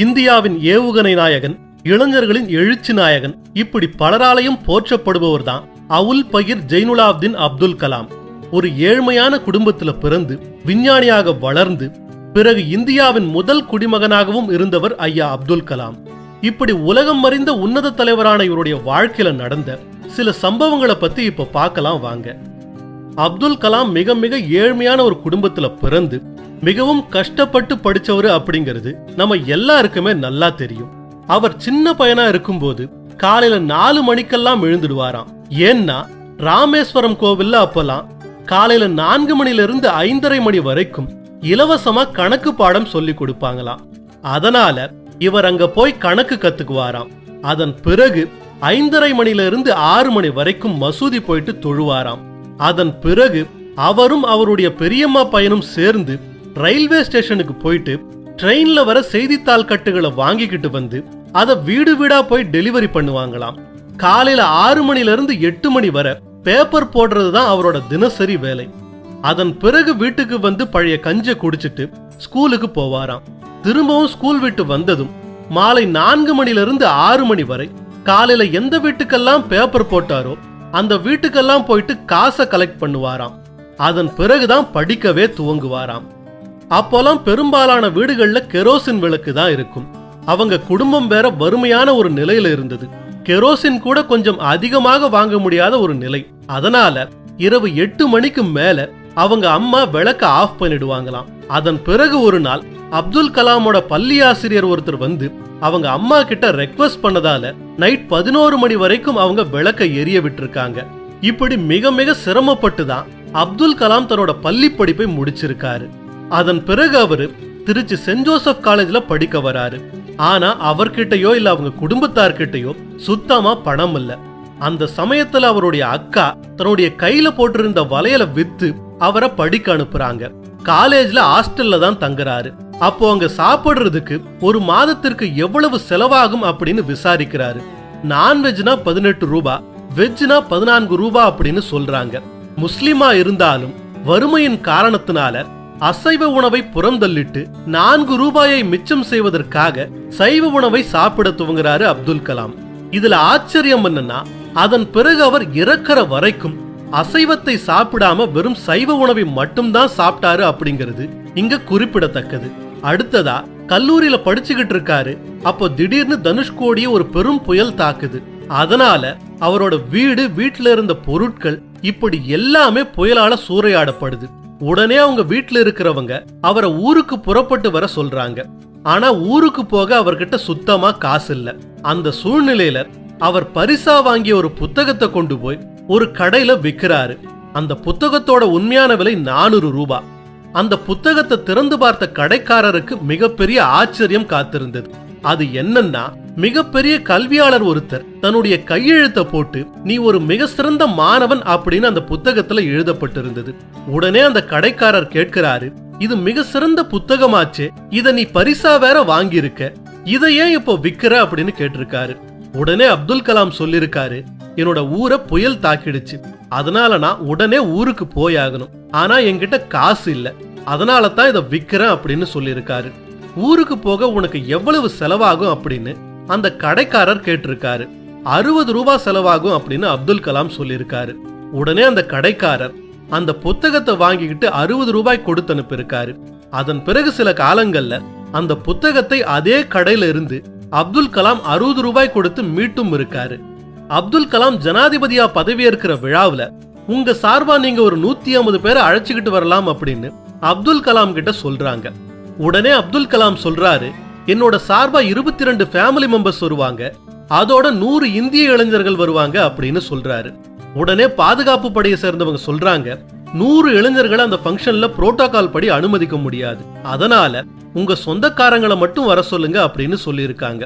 இந்தியாவின் ஏவுகணை நாயகன், இளைஞர்களின் எழுச்சி நாயகன், இப்படி பலராலையும் போற்றப்படுபவர் தான் அவுல் பகீர் ஜெய்னுலாப்தீன் அப்துல் கலாம். ஒரு ஏழ்மையான குடும்பத்துல பிறந்து விஞ்ஞானியாக வளர்ந்து பிறகு இந்தியாவின் முதல் குடிமகனாகவும் இருந்தவர் ஐயா அப்துல் கலாம். இப்படி உலகம் அறிந்த உன்னத தலைவரான இவருடைய வாழ்க்கையில நடந்த சில சம்பவங்களை பத்தி இப்ப பார்க்கலாம் வாங்க. அப்துல் கலாம் மிக மிக ஏழ்மையான ஒரு குடும்பத்துல பிறந்து மிகவும் கஷ்டப்பட்டு படிச்சவரு அப்படிங்கிறது நம்ம எல்லாருக்குமே நல்லா தெரியும். அவர் சின்ன பையனா இருக்கும்போது காலையில 4 மணிக்கெல்லாம் எழுந்துடுவாராம். ஏன்னா ராமேஸ்வரம் கோவில்ல அப்பெல்லாம் காலையில 4 மணிலிருந்து 5:30 மணி வரைக்கும் இலவசமா கணக்கு பாடம் சொல்லி கொடுப்பாங்களாம். அதனால இவர் அங்க போய் கணக்கு கத்துக்குவாராம். அதன் பிறகு 5:30 மணிலிருந்து 6 மணி வரைக்கும் மசூதி போயிட்டு தொழுவாராம். அதன் பிறகு அவரும் அவருடைய பெரியம்மா பையனும் சேர்ந்து ரயில்வே ஸ்டேஷனுக்கு போயிட்டு ட்ரெயின்ல வர செய்தித்தாள் கட்டுகளை வாங்கிக்கிட்டு வந்து அதை வீடு வீடா போய் டெலிவரி பண்ணுவாங்களாம். காலையில 6 மணிலிருந்து 8 மணி வரை பேப்பர் போடுறதுதான் அவரோட தினசரி வேலை. அதன் பிறகு வீட்டுக்கு வந்து பழைய கஞ்சை குடிச்சிட்டு ஸ்கூலுக்கு போவாராம். திரும்பவும் ஸ்கூல் விட்டு வந்ததும் மாலை 4 மணிலிருந்து 6 மணி வரை காலையில எந்த வீட்டுக்கெல்லாம் பேப்பர் போட்டாரோ அந்த வீட்டுக்கெல்லாம் போயிட்டு காசை கலெக்ட் பண்ணுவாராம். அதன் பிறகுதான் படிக்கவே துவங்குவாராம். அப்போலாம் பெரும்பாலான வீடுகள்ல கெரோசின் விளக்கு தான் இருக்கும். அவங்க குடும்பம் வேற வறுமையான ஒரு நிலையில இருந்தது. கெரோசின் கூட கொஞ்சம் அதிகமாக வாங்க முடியாத ஒரு நிலை. அதனால இரவு 8 மணிக்கு மேல அவங்க அம்மா விளக்க ஆஃப் பண்ணிடுவாங்களாம். அதன் பிறகு ஒரு நாள் அப்துல் கலாமோட பள்ளி ஆசிரியர் ஒருத்தர் வந்து அவங்க அம்மா கிட்ட ரெக்வெஸ்ட் பண்ணதால நைட் 11 மணி வரைக்கும் அவங்க விளக்க எரிய விட்டுருக்காங்க. இப்படி மிக மிக சிரமப்பட்டு தான் அப்துல் கலாம் தன்னோட பள்ளி படிப்பை முடிச்சிருக்காரு. அதன் பிறகு அவரு திருச்சி சென்ட் ஜோசப் காலேஜ்ல படிக்க வராரு. ஆனா அவர்கிட்டயோ இல்ல அவங்க குடும்பத்தார்கிட்டயோ சுத்தமா பணம் இல்ல. அந்த சமயத்துல அவருடைய அக்கா தன்னுடைய கையில போட்டிருந்த வளையல வித்து அவரை படிக்க அனுப்புறாங்க. காலேஜ்ல ஹாஸ்டல்ல தான் தங்குறாரு. அப்போ அங்க சாப்பிடுறதுக்கு ஒரு மாதத்திற்கு எவ்வளவு செலவாகும் அப்படின்னு விசாரிக்கிறாரு. நான்வெஜ்னா 18 ரூபாய், வெஜ்னா 14 ரூபாய் அப்படின்னு சொல்றாங்க. முஸ்லிமா இருந்தாலும் வறுமையின் காரணத்தினால அசைவ உணவை புறந்தள்ளிட்டு 4 ரூபாயை மிச்சம் செய்வதற்காக சைவ உணவை சாப்பிட துவங்குறாரு அப்துல் கலாம். இதுல ஆச்சரியம் என்னன்னா, அதன் பிறகு அவர் இறக்கிற வரைக்கும் அசைவத்தை சாப்பிடாம வெறும் சைவ உணவை மட்டும்தான் சாப்பிட்டாரு அப்படிங்கிறது இங்க குறிப்பிடத்தக்கது. அடுத்ததா கல்லூரியில படிச்சுக்கிட்டு இருக்காரு. அப்போ திடீர்னு தனுஷ்கோடிய ஒரு பெரும் புயல் தாக்குது. அதனால அவரோட வீட்டுல இருந்த பொருட்கள் இப்படி எல்லாமே புயலால சூறையாடப்படுது. உடனே அவங்க வீட்டுல இருக்கிறவங்க அவரை ஊருக்கு புறப்பட்டு வர சொல்றாங்க. ஆனா ஊருக்கு போக அவர்கிட்ட சுத்தமா காசு இல்ல. அந்த சூழ்நிலையில அவர் பரிசா வாங்கிய ஒரு புத்தகத்தை கொண்டு போய் ஒரு கடையில விற்கிறாரு. அந்த புத்தகத்தோட உண்மையான விலை 400 ரூபாய். அந்த புத்தகத்தை திறந்து பார்த்த கடைக்காரருக்கு மிகப்பெரிய ஆச்சரியம் காத்திருந்தது. அது என்னன்னா, மிகப்பெரிய கல்வியாளர் ஒருத்தர் தன்னுடைய கையெழுத்தை போட்டு நீ ஒரு மிக சிறந்த மாணவன் அப்படின்னு அந்த புத்தகத்துல எழுதப்பட்டிருந்தது. உடனே அந்த கடைக்காரர் கேட்கிறாரு, இது மிக சிறந்த புத்தகமாச்சே, இத நீ பரிசா வேற வாங்கியிருக்க, இதை ஏன் இப்போ விக்கிற அப்படின்னு கேட்டிருக்காரு. உடனே அப்துல் கலாம் சொல்லிருக்காரு, என்னோட ஊரை புயல் தாக்கிடுச்சு, அதனால நான் உடனே ஊருக்கு போயாகணும். ஆனா என்கிட்ட காசு இல்ல, அதனால தான் இதை விக்கிறேன் அப்படின்னு சொல்லியிருக்காரு. ஊருக்கு போக உனக்கு எவ்வளவு செலவாகும் அப்படின்னு அந்த கடைக்காரர் கேட்டிருக்காரு. 60 ரூபாய் செலவாகும் அப்படின்னு அப்துல் கலாம் சொல்லியிருக்காரு. உடனே அந்த கடைக்காரர் அந்த புத்தகத்தை வாங்கிக்கிட்டு 60 ரூபாய் கொடுத்து அனுப்பியிருக்காரு. அதன் பிறகு சில காலங்கள்ல அந்த புத்தகத்தை அதே கடையில இருந்து அப்துல் கலாம் 60 ரூபாய் கொடுத்து மீட்டும் இருக்காரு. அப்துல் கலாம் ஜனாதிபதியா பதவியேற்கிற விழாவுல உங்க சார்பா நீங்க ஒரு 150 பேரை அழைச்சுக்கிட்டு வரலாம் அப்படின்னு அப்துல் கலாம் கிட்ட சொல்றாங்க. உடனே அப்துல் கலாம் சொல்றாரு, என்னோட சார்பா 22 ஃபேமிலி மெம்பர்ஸ் வருவாங்க, அதோட 100 இந்திய இளைஞர்கள் வருவாங்க அப்படின்னு சொல்றாரு. உடனே பாதுகாப்பு படையை சேர்ந்தவங்க சொல்றாங்க, 100 இளைஞர்களை அந்த ஃபங்க்ஷன்ல புரோட்டோகால் படி அனுமதிக்க முடியாது, அதனால உங்க சொந்தக்காரங்களை மட்டும் வர சொல்லுங்க அப்படின்னு சொல்லியிருக்காங்க.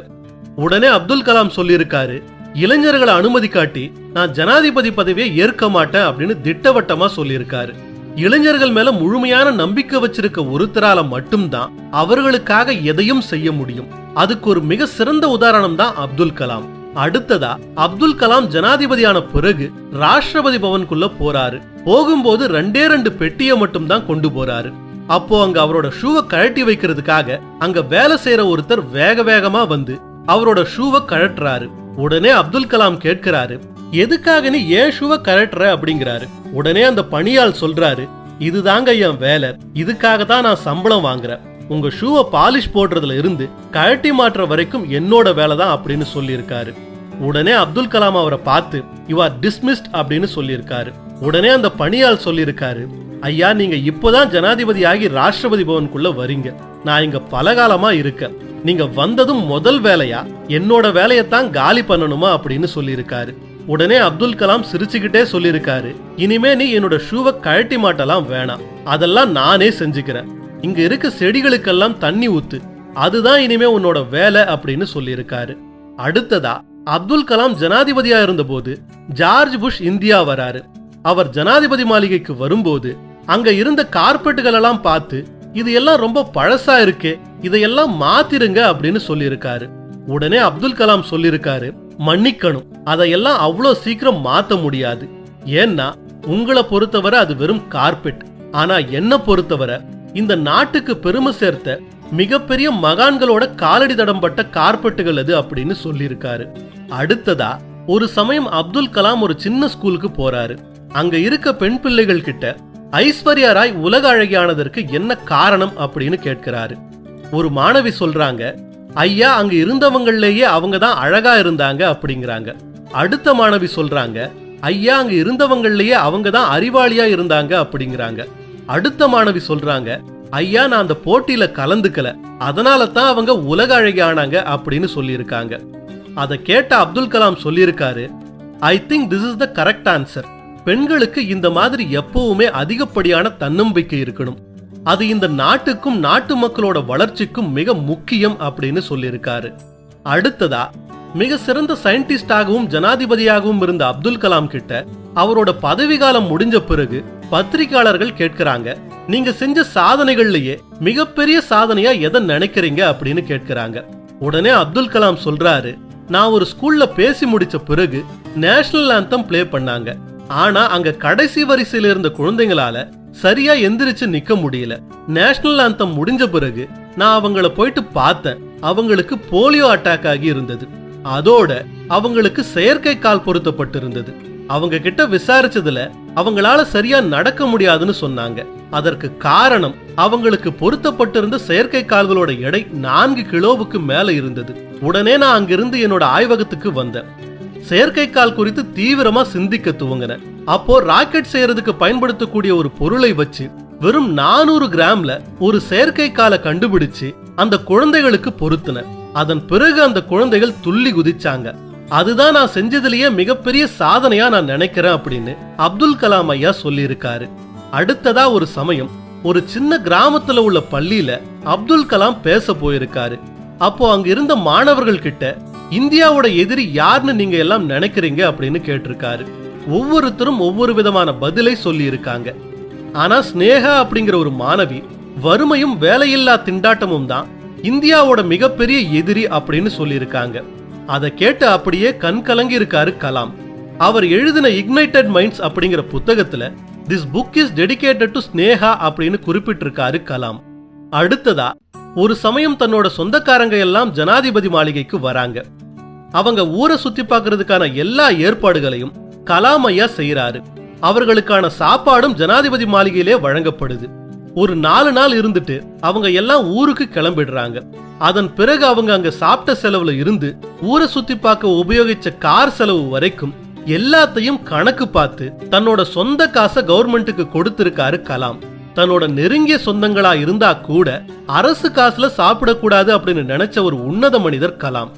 உடனே அப்துல் கலாம் சொல்லியிருக்காரு, இளைஞர்களை அனுமதிக்காட்டி நான் ஜனாதிபதி பதவியை ஏற்க மாட்டேன் அப்படின்னு திட்டவட்டமா சொல்லியிருக்காரு. இளைஞர்கள் மேல முழுமையான நம்பிக்கை வச்சிருக்க ஒருத்தரால மட்டும்தான் அவர்களுக்காக எதையும் செய்ய முடியும். அதுக்கு ஒரு மிக சிறந்த உதாரணம் தான் அப்துல் கலாம். அடுத்ததா அப்துல் கலாம் ஜனாதிபதியான பிறகு ராஷ்டிரபதி பவனுக்குள்ள போறாரு. போகும்போது 2 பெட்டியை மட்டும் தான் கொண்டு போறாரு. அப்போ அங்க அவரோட ஷூவை கழட்டி வைக்கிறதுக்காக அங்க வேலை செய்யற ஒருத்தர் வேக வேகமா வந்து அவரோட ஷூவை கழட்டுறாரு. உடனே அப்துல் கலாம் கேட்கிறாரு, எதுக்காக நீ ஏன் ஷூவை கழட்டுற அப்படிங்கிறாரு. உடனே அந்த பணியாள் சொல்றாரு, இதுதாங்க என் வேலை, இதுக்காக தான் நான் சம்பளம் வாங்குறேன். உங்க ஷூவை பாலிஷ் போடுறதுல இருந்து கழட்டி மாற்ற வரைக்கும் என்னோட வேலை தான் அப்படின்னு சொல்லியிருக்காரு. உடனே அப்துல் கலாம் அவரை பார்த்து யூ ஆர் டிஸ்மிஸ்ட் அப்படின்னு சொல்லியிருக்காரு. உடனே அந்த பணியாள் சொல்லியிருக்காரு, ஐயா நீங்க இப்போதான் ஜனாதிபதி ஆகி ராஷ்டிரபதி பவனுக்குள்ள வரீங்க, நான் இங்க பலகாலமா இருக்கேன், நீங்க வந்ததும் முதல் வேலையா என்னோட வேலையத்தான் காலி பண்ணணுமா அப்படின்னு சொல்லியிருக்காரு. உடனே அப்துல் கலாம் சிரிச்சுக்கிட்டே சொல்லியிருக்காரு, இனிமே நீ என்னோட ஷூவை கழட்டி மாட்டலாம் வேணாம், அதெல்லாம் நானே செஞ்சுக்கிறேன், இங்க இருக்க செடிகளுக்கெல்லாம் தண்ணி ஊத்து, அதுதான் இனிமே உன்னோட வேலை அப்படின்னு சொல்லியிருக்காரு. அடுத்ததா அப்துல் கலாம் ஜனாதிபதியா இருந்தபோது ஜார்ஜ் புஷ் இந்தியா வராரு. அவர் ஜனாதிபதி மாளிகைக்கு வரும்போது அங்க இருந்த கார்பெட்டுகள் எல்லாம் பார்த்து இது எல்லாம் ரொம்ப பழசா இருக்கே, இதையெல்லாம் மாத்திருங்க அப்படின்னு சொல்லியிருக்காரு. உடனே அப்துல் கலாம் சொல்லியிருக்காரு, மன்னிக்கணும், அதையெல்லாம் அவ்வளோ சீக்கிரம் மாத்த முடியாது, ஏன்னா உங்களை பொறுத்தவரை அது வெறும் கார்பெட், ஆனா என்ன பொறுத்தவரை இந்த நாட்டுக்கு பெருமை சேர்த்த மிகப்பெரிய மகான்களோட காலடி தடம் பட்ட கார்பெட்டுகள் அது அப்படின்னு சொல்லியிருக்காரு. அடுத்ததா ஒரு சமயம் அப்துல் கலாம் ஒரு சின்ன ஸ்கூலுக்கு போறாரு. அங்க இருக்க பெண் பிள்ளைகள் கிட்ட ஐஸ்வர்யா ராய் உலக அழகியானதற்கு என்ன காரணம் அப்படின்னு கேட்கிறாரு. ஒரு மாணவி சொல்றாங்க, ஐயா அங்க இருந்தவங்களையே அவங்க தான் அழகா இருந்தாங்க அப்படிங்கிறாங்க. அடுத்த மாணவி சொல்றாங்க, ஐயா அங்க இருந்தவங்களையே அவங்க தான் அறிவாளியா இருந்தாங்க அப்படிங்கிறாங்க. அடுத்த மாணவி சொல்றாங்க, ஐயா நான் அந்த போட்டியில கலந்துக்கல, அதனால தான் அவங்க உலக அழகி ஆனாங்க அப்படின்னு சொல்லியிருக்காங்க. அதை கேட்ட அப்துல் கலாம் சொல்லியிருக்காரு, I think this is the correct answer. பெண்களுக்கு இந்த மாதிரி எப்பவுமே அதிகப்படியான தன்னம்பிக்கை இருக்கணும், அது இந்த நாட்டுக்கும் நாட்டு மக்களோட வளர்ச்சிக்கும் மிக முக்கியம் அப்படின்னு சொல்லியிருக்காரு. அடுத்ததா மிக சிறந்த சயின்டிஸ்டாகவும் ஜனாதிபதியாகவும் இருந்த அப்துல் கலாம் கிட்ட அவரோட பதவி காலம் முடிஞ்ச பிறகு பத்திரிகையாளர்கள் கேட்கிறாங்க, நீங்க செஞ்ச சாதனைகள்லயே மிகப்பெரிய சாதனையா எதை நினைக்கிறீங்க அப்படின்னு கேட்கிறாங்க. உடனே அப்துல் கலாம் சொல்றாரு, நான் ஒரு ஸ்கூல்ல பேசி முடிச்ச பிறகு நேஷனல் ஆந்தம் பிளே பண்ணாங்க, ஆனா அங்க கடைசி வரிசையில இருந்த குழந்தைங்களால சரியா எந்திரிச்சு நிக்க முடியல. நேஷனல் ஆந்தம் முடிஞ்ச பிறகு நான் அவங்கள போயிட்டு பார்த்தேன், அவங்களுக்கு போலியோ அட்டாக் ஆகி இருந்தது, அதோட அவங்களுக்கு செயற்கை கால் பொருத்தப்பட்டு இருந்தது. அவங்க கிட்ட விசாரிச்சதுல அவங்களால சரியா நடக்க முடியாதுன்னு சொன்னாங்க. அதற்கு காரணம் அவங்களுக்கு பொருத்தப்பட்டிருந்த செயற்கை கால்களோட எடை 4 கிலோவுக்கு மேல இருந்தது. உடனே நான் அங்கிருந்து என்னோட ஆய்வகத்துக்கு வந்தேன். செயற்கை கால் குறித்து தீவிரமா சிந்திக்க துவங்கினேன். அப்போ ராக்கெட் செய்யறதுக்கு பயன்படுத்தக்கூடிய ஒரு பொருளை வச்சு வெறும் 400 கிராம்ல ஒரு செயற்கை காலை கண்டுபிடிச்சு அந்த குழந்தைகளுக்கு பொருத்தினேன். அதன் பிறகு அந்த குழந்தைகள் துள்ளி குதிச்சாங்க. அதுதான் நான் செஞ்சதுலயே மிகப்பெரிய சாதனையா நான் நினைக்கிறேன் அப்படின்னு அப்துல் கலாம் ஐயா சொல்லி இருக்காரு. அடுத்ததா ஒரு சமயம் ஒரு சின்ன கிராமத்துல உள்ள பள்ளியில அப்துல் கலாம் பேச போயிருக்காரு. அப்போ அங்க இருந்த மாணவர்கள் கிட்ட இந்தியாவோட எதிரி யாருன்னு நீங்க எல்லாம் நினைக்கிறீங்க அப்படின்னு கேட்டிருக்காரு. ஒவ்வொருத்தரும் ஒவ்வொரு விதமான பதிலை சொல்லி இருக்காங்க. ஆனா ஸ்னேகா அப்படிங்கிற ஒரு மாணவி வறுமையும் வேலையில்லா திண்டாட்டமும் தான் இந்தியாவோட மிகப்பெரிய எதிரி அப்படின்னு சொல்லியிருக்காங்க. அதை கேட்டு அப்படியே கண் கலங்கி இருக்காரு கலாம். அவர் எழுதின இக்னைட்டட் மைண்ட்ஸ் அப்படிங்கிற புத்தகத்துல this book is dedicated to Sneha அப்படின்னு குறிப்பிட்டிருக்காரு கலாம். அடுத்ததா ஒரு சமயம் தன்னோட சொந்தக்காரங்க எல்லாம் ஜனாதிபதி மாளிகைக்கு வராங்க. அவங்க ஊரை சுத்தி பார்க்கறதுக்கான எல்லா ஏற்பாடுகளையும் கலாம் ஐயா செய்யறாரு. அவர்களுக்கான சாப்பாடும் ஜனாதிபதி மாளிகையிலே வழங்கப்படுது. ஒரு 4 நாள் இருந்துட்டு அவங்க எல்லாம் ஊருக்கு கிளம்பிடுறாங்க. அதன் பிறகு அவங்க அங்க சாப்பிட்ட செலவுல இருந்து ஊரை சுத்தி பார்க்க உபயோகிச்ச கார் செலவு வரைக்கும் எல்லாத்தையும் கணக்கு பார்த்து தன்னோட சொந்த காசை கவர்மெண்ட்டுக்கு கொடுத்திருக்காரு கலாம். தன்னோட நெருங்கிய சொந்தங்களா இருந்தா கூட அரசு காசுல சாப்பிடக்கூடாது அப்படின்னு நினைச்ச ஒரு உன்னத மனிதர் கலாம்.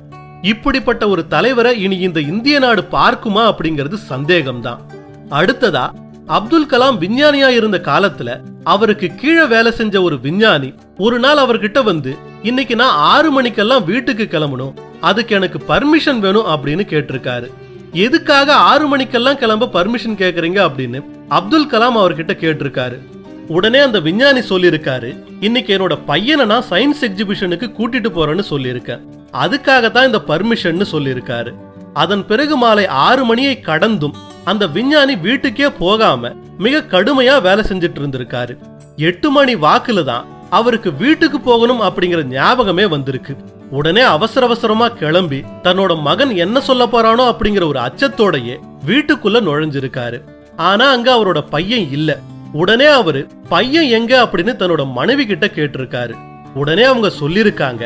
இப்படிப்பட்ட ஒரு தலைவரை இனி இந்த இந்திய நாடு பார்க்குமா அப்படிங்கிறது சந்தேகம்தான். அடுத்ததா அப்துல் கலாம் விஞ்ஞானியா இருந்த காலத்துல அவருக்கு கீழே வேலை செஞ்ச ஒரு விஞ்ஞானி ஒரு நாள் அவர்கிட்ட வந்து, இன்னைக்கு நான் 6 மணிக்கெல்லாம் வீட்டுக்கு கிளம்பணும், அதுக்கு எனக்கு பர்மிஷன் வேணும் அப்படின்னு கேட்டிருக்காரு. எதுக்காக 6 மணிக்கெல்லாம் கிளம்ப பர்மிஷன் கேக்குறீங்க அப்படின்னு அப்துல் கலாம் அவர்கிட்ட கேட்டிருக்காரு. உடனே அந்த விஞ்ஞானி சொல்லியிருக்காரு, இன்னைக்கு என்னோட பையனை நான் சயின்ஸ் எக்ஸிபிஷனுக்கு கூட்டிட்டு போறேன்னு சொல்லியிருக்கேன், அதுக்காகத்தான் இந்த பர்மிஷன் சொல்லியிருக்காரு. அதன் பிறகு மாலை 6 மணியை கடந்தும் அந்த விஞ்ஞானி வீட்டுக்கே போகாம மிக கடுமையா வேலை செஞ்சிட்டு இருந்திருக்காரு. 8 மணி வாக்குல தான் அவருக்கு வீட்டுக்கு போகணும் அப்படிங்கிற ஞாபகமே வந்திருக்கு. உடனே அவசர அவசரமா கிளம்பி தன்னோட மகன் என்ன சொல்ல போறானோ அப்படிங்கிற ஒரு அச்சத்தோடயே வீட்டுக்குள்ள நுழைஞ்சிருக்காரு. ஆனா அங்க அவரோட பையன் இல்ல. உடனே அவரு பையன் எங்க அப்படின்னு தன்னோட மனைவி கிட்ட கேட்டிருக்காரு. உடனே அவங்க சொல்லிருக்காங்க,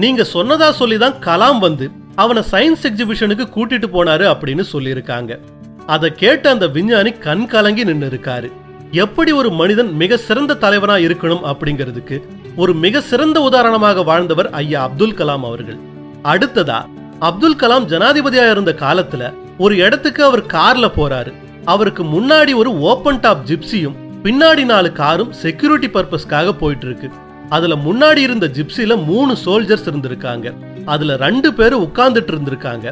நீங்க சொன்னதா சொல்லிதான் கலாம் வந்து அவனை சயின்ஸ் எக்ஸிபிஷனுக்கு கூட்டிட்டு போனாரு அப்படின்னு சொல்லியிருக்காங்க. அதை கேட்ட அந்த விஞ்ஞானி கண் கலங்கி நின்று இருக்காரு. எப்படி ஒரு மனிதன் மிக சிறந்த தலைவனா இருக்கணும் அப்படிங்கிறதுக்கு ஒரு மிக சிறந்த உதாரணமாக வாழ்ந்தவர் ஐயா அப்துல் கலாம் அவர்கள். அடுத்ததா அப்துல் கலாம் ஜனாதிபதியா இருந்த காலத்துல ஒரு இடத்துக்கு அவர் கார்ல போறாரு. அவருக்கு முன்னாடி ஒரு ஓபன் டாப் ஜிப்சியும் பின்னாடி 4 காரும் செக்யூரிட்டி பர்பஸ்க்காக போயிட்டு இருக்கு. அதுல முன்னாடி இருந்த ஜிப்சில 3 சோல்ஜர்ஸ் இருந்திருக்காங்க. அதுல 2 பேரு உட்கார்ந்துட்டு இருந்திருக்காங்க.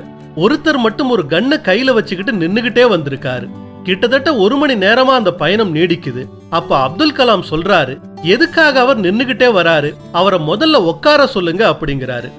ஒருத்தர் மட்டும் ஒரு கன்னை கையில வச்சுக்கிட்டு நின்னுகிட்டே வந்திருக்காரு. கிட்டத்தட்ட 1 மணி நேரமா அந்த பயணம் நீடிக்குது. அப்ப அப்துல் கலாம் சொல்றாரு, எதுக்காக அவர் நின்னுகிட்டே வராரு, அவரை முதல்ல உட்கார சொல்லுங்க அப்படிங்கிறாரு.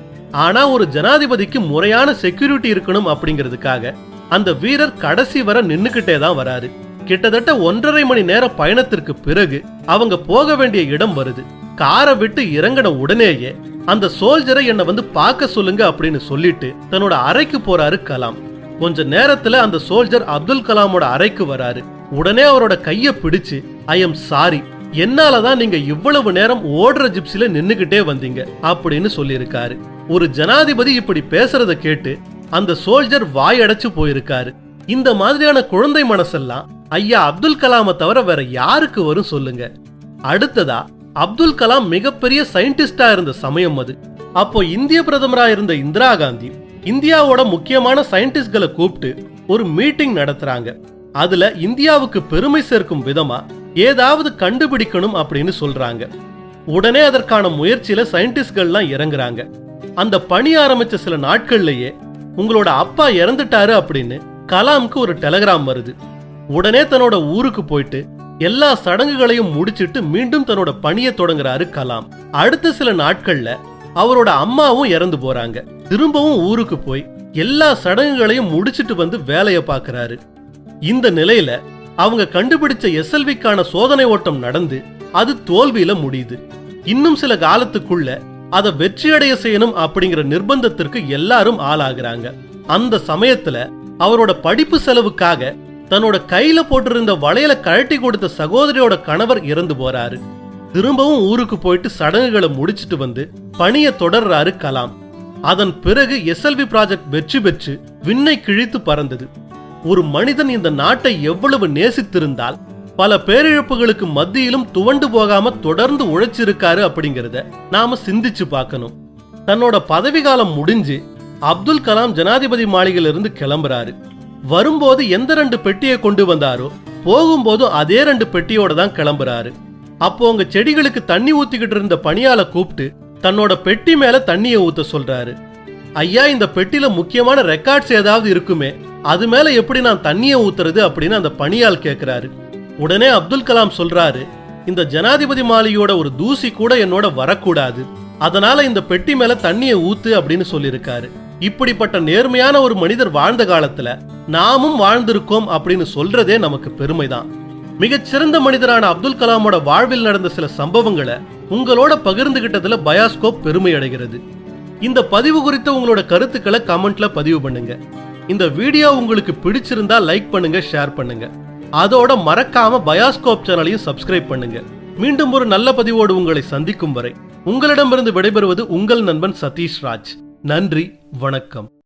ஆனா ஒரு ஜனாதிபதிக்கு முறையான செக்யூரிட்டி இருக்கணும் அப்படிங்கிறதுக்காக அந்த வீரர் கடைசி வரை நின்னுகிட்டே தான் வராரு. கிட்டத்தட்ட 1.5 மணி நேர பயணத்திற்கு பிறகு அவங்க போக வேண்டிய இடம் வருது. காரை விட்டு இறங்கின உடனேயே அந்த சோல்ஜரை என்ன வந்து பார்க்க சொல்லுங்க அப்படின்னு சொல்லிட்டு தன்னோட அறைக்கு போறாரு கலாம். கொஞ்ச நேரத்துல அந்த சோல்ஜர் அப்துல் கலாமோட அறைக்கு வராரு. உடனே அவரோட கைய பிடிச்சு, ஐ எம் சாரி, என்னாலதான் நீங்க இவ்வளவு நேரம் ஓடுற ஜிப்சில நின்னுகிட்டே வந்தீங்க அப்படின்னு சொல்லியிருக்காரு. ஒரு ஜனாதிபதி இப்படி பேசுறத கேட்டு அந்த சோல்ஜர் வாயடைச்சு போயிருக்காரு. இந்த மாதிரியான குழந்தை மனசெல்லாம் ஐயா அப்துல் கலாமை தவிர வேற யாருக்கு வரும் சொல்லுங்க. அடுத்ததா அப்துல் கலாம் மிகப்பெரிய சயின்டிஸ்டா இருந்த சமயம் அது. அப்போ இந்திய பிரதமரா இருந்த இந்திரா காந்தி இந்தியாவோட முக்கியமான சயின்டிஸ்ட்களை கூப்பிட்டு ஒரு மீட்டிங் நடத்துறாங்க. அதுல இந்தியாவுக்கு பெருமை சேர்க்கும் விதமா ஏதாவது கண்டுபிடிக்கணும் அப்படின்னு சொல்றாங்க. உடனே அதற்கான முயற்சியில சயின்டிஸ்ட்கள்லாம் இறங்குறாங்க. அந்த பணி ஆரம்பிச்ச சில நாட்கள்லயே உங்களோட அப்பா இறந்துட்டாரு அப்படின்னு கலாம்க்கு ஒரு டெலிகிராம் வருது. உடனே தன்னோட ஊருக்கு போயிட்டு எல்லா சடங்குகளையும் முடிச்சிட்டு மீண்டும் தன்னோட பணியை தொடங்குறாரு கலாம். அடுத்த சில நாட்கள்ல அவரோட அம்மாவும் இறந்து போறாங்க. திரும்பவும் ஊருக்கு போய் எல்லா சடங்குகளையும் முடிச்சிட்டு வந்து வேலையை பார்க்கறாரு. இந்த நிலையில அவங்க கண்டுபிடிச்ச SLVக்கான சோதனை ஓட்டம் நடந்து அது தோல்வியில முடியுது. இன்னும் சில காலத்துக்குள்ள அதை வெற்றியடைய செய்யணும் அப்படிங்கிற நிர்பந்தத்திற்கு எல்லாரும் ஆளாகிறாங்க. அந்த சமயத்துல அவரோட படிப்பு செலவுக்காக தன்னோட கையில போட்டிருந்த வளையல கழட்டி கொடுத்த சகோதரியோட கணவர் இறந்து போறாரு. திரும்பவும் ஊருக்கு போயிட்டு சடங்குகளை முடிச்சிட்டு வந்து பணியை தொடர்றாரு கலாம். அதன் பிறகு SLV ப்ராஜெக்ட் வெற்றி பெற்று விண்ணை கிழித்து பறந்தது. ஒரு மனிதன் இந்த நாட்டை எவ்வளவு நேசித்திருந்தால் பல பேரிழப்புகளுக்கு மத்தியிலும் துவண்டு போகாம தொடர்ந்து உழைச்சிருக்காரு அப்படிங்கறத நாம சிந்திச்சு பார்க்கணும். தன்னோட பதவி காலம் முடிஞ்சு அப்துல் கலாம் ஜனாதிபதி மாளிகையிலிருந்து கிளம்புறாரு. வரும்போது எந்த 2 பெட்டியை கொண்டு வந்தாரோ போகும்போது அதே 2 பெட்டியோட தான் கிளம்புறாரு. அப்போ உங்க செடிகளுக்கு தண்ணி ஊத்திக்கிட்டு இருந்த பணியால கூப்பிட்டு தன்னோட பெட்டி மேல தண்ணியை ஊத்த சொல்றாரு. ஐயா, இந்த பெட்டியில முக்கியமான ரெக்கார்ட்ஸ் ஏதாவது இருக்குமே, அது மேல எப்படி நான் தண்ணியை ஊத்துறது அப்படின்னு அந்த பணியால் கேட்கிறாரு. உடனே அப்துல் கலாம் சொல்றாரு, இந்த ஜனாதிபதி மாளிகையோட ஒரு தூசி கூட என்னோட வரக்கூடாது, அதனால இந்த பெட்டி மேல தண்ணியை ஊத்து அப்படின்னு சொல்லியிருக்காரு. இப்படிப்பட்ட நேர்மையான ஒரு மனிதர் வாழ்ந்த காலத்துல நாமும் வாழ்ந்திருக்கோம் அப்படின்னு சொல்றதே நமக்கு பெருமைதான். மிகச்சிறந்த மனிதரான அப்துல் கலாமோட வாழ்வில் நடந்த சில சம்பவங்களை உங்களோட பகிர்ந்துகிட்டதுல பயாஸ்கோப் பெருமை அடைகிறது. இந்த பதிவு குறித்த உங்களோட கருத்துக்களை கமெண்ட்ல பதிவு பண்ணுங்க. இந்த வீடியோ உங்களுக்கு பிடிச்சிருந்தா லைக் பண்ணுங்க, ஷேர் பண்ணுங்க. அதோட மறக்காம பயாஸ்கோப் சேனலையும் சப்ஸ்கிரைப் பண்ணுங்க. மீண்டும் ஒரு நல்ல பதிவோடு உங்களை சந்திக்கும் வரை உங்களிடமிருந்து விடைபெறுவது உங்கள் நண்பன் சதீஷ் ராஜ். நன்றி, வணக்கம்.